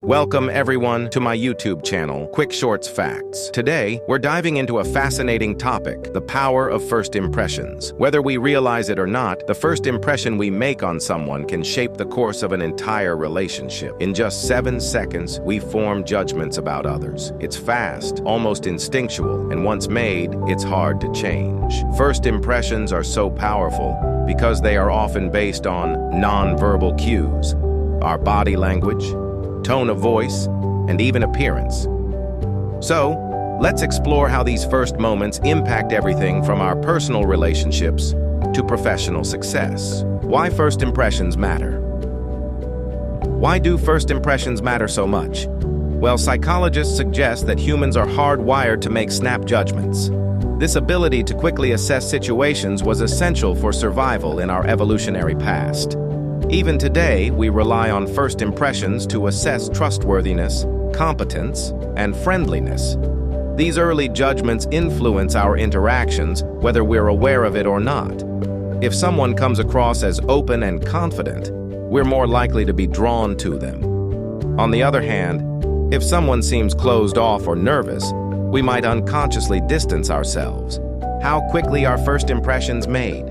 Welcome everyone to my YouTube channel, Quick Shorts Facts. Today, we're diving into a fascinating topic, the power of first impressions. Whether we realize it or not, the first impression we make on someone can shape the course of an entire relationship. In just 7 seconds, we form judgments about others. It's fast, almost instinctual, and once made, it's hard to change. First impressions are so powerful because they are often based on non-verbal cues, our body language, tone of voice, and even appearance. So, let's explore how these first moments impact everything from our personal relationships to professional success. Why first impressions matter? Why do first impressions matter so much? Well, psychologists suggest that humans are hardwired to make snap judgments. This ability to quickly assess situations was essential for survival in our evolutionary past. Even today, we rely on first impressions to assess trustworthiness, competence, and friendliness. These early judgments influence our interactions, whether we're aware of it or not. If someone comes across as open and confident, we're more likely to be drawn to them. On the other hand, if someone seems closed off or nervous, we might unconsciously distance ourselves. How quickly are first impressions made?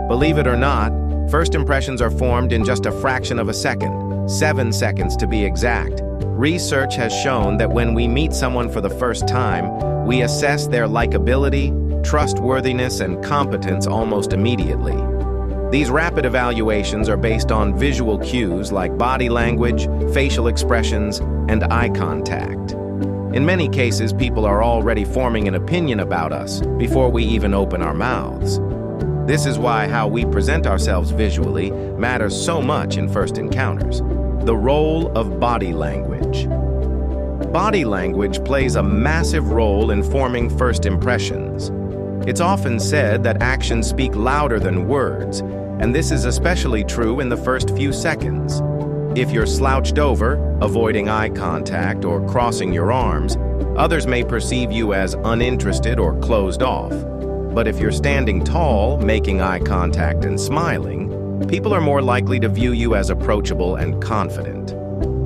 Believe it or not, first impressions are formed in just a fraction of a second, 7 seconds to be exact. Research has shown that when we meet someone for the first time, we assess their likability, trustworthiness, and competence almost immediately. These rapid evaluations are based on visual cues like body language, facial expressions, and eye contact. In many cases, people are already forming an opinion about us before we even open our mouths. This is why how we present ourselves visually matters so much in first encounters. The role of body language. Body language plays a massive role in forming first impressions. It's often said that actions speak louder than words, and this is especially true in the first few seconds. If you're slouched over, avoiding eye contact, or crossing your arms, others may perceive you as uninterested or closed off. But if you're standing tall, making eye contact and smiling, people are more likely to view you as approachable and confident.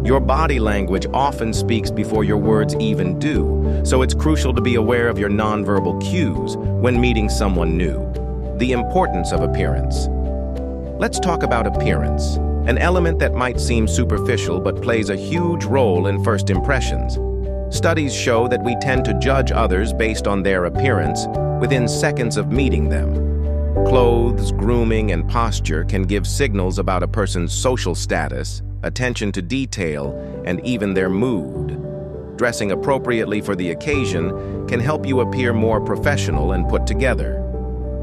Your body language often speaks before your words even do, so it's crucial to be aware of your nonverbal cues when meeting someone new. The importance of appearance. Let's talk about appearance, an element that might seem superficial but plays a huge role in first impressions. Studies show that we tend to judge others based on their appearance within seconds of meeting them. Clothes, grooming, and posture can give signals about a person's social status, attention to detail, and even their mood. Dressing appropriately for the occasion can help you appear more professional and put together.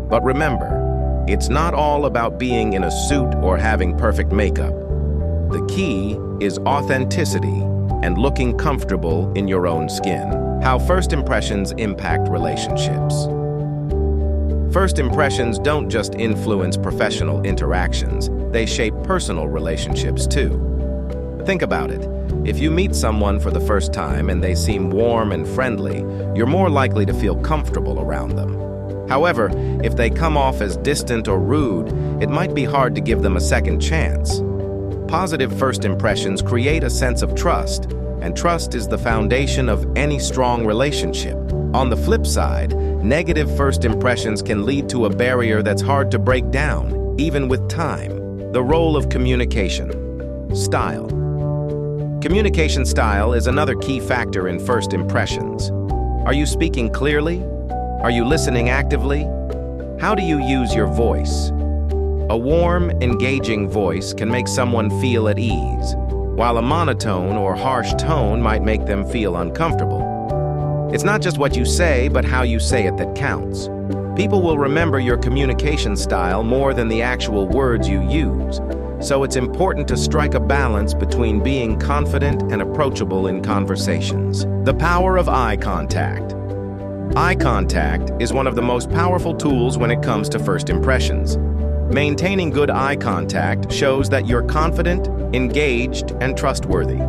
But remember, it's not all about being in a suit or having perfect makeup. The key is authenticity and looking comfortable in your own skin. How first impressions impact relationships. First impressions don't just influence professional interactions, they shape personal relationships too. Think about it. If you meet someone for the first time and they seem warm and friendly, you're more likely to feel comfortable around them. However, if they come off as distant or rude, it might be hard to give them a second chance. Positive first impressions create a sense of trust, and trust is the foundation of any strong relationship. On the flip side, negative first impressions can lead to a barrier that's hard to break down, even with time. The role of communication. Style. Communication style is another key factor in first impressions. Are you speaking clearly? Are you listening actively? How do you use your voice? A warm, engaging voice can make someone feel at ease, while a monotone or harsh tone might make them feel uncomfortable. It's not just what you say, but how you say it that counts. People will remember your communication style more than the actual words you use, so it's important to strike a balance between being confident and approachable in conversations. The power of eye contact. Eye contact is one of the most powerful tools when it comes to first impressions. Maintaining good eye contact shows that you're confident, engaged, and trustworthy.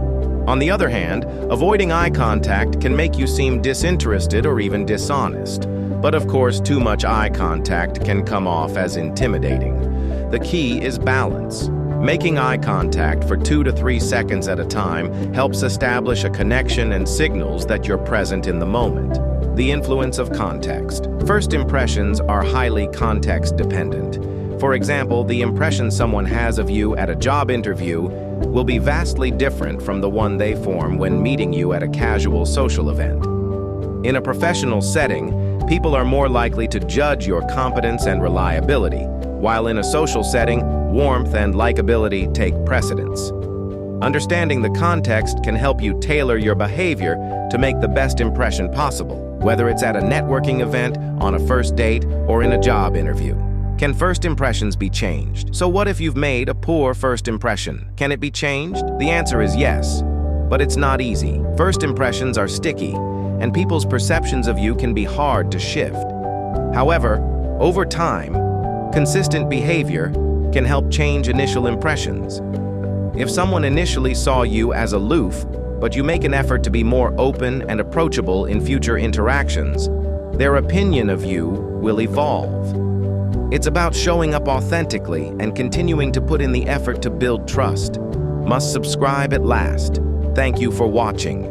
On the other hand, avoiding eye contact can make you seem disinterested or even dishonest. But of course, too much eye contact can come off as intimidating. The key is balance. Making eye contact for 2 to 3 seconds at a time helps establish a connection and signals that you're present in the moment. The influence of context. First impressions are highly context-dependent. For example, the impression someone has of you at a job interview will be vastly different from the one they form when meeting you at a casual social event. In a professional setting, people are more likely to judge your competence and reliability, while in a social setting, warmth and likability take precedence. Understanding the context can help you tailor your behavior to make the best impression possible, whether it's at a networking event, on a first date, or in a job interview. Can first impressions be changed? So what if you've made a poor first impression? Can it be changed? The answer is yes, but it's not easy. First impressions are sticky, and people's perceptions of you can be hard to shift. However, over time, consistent behavior can help change initial impressions. If someone initially saw you as aloof, but you make an effort to be more open and approachable in future interactions, their opinion of you will evolve. It's about showing up authentically and continuing to put in the effort to build trust. Must subscribe at last. Thank you for watching.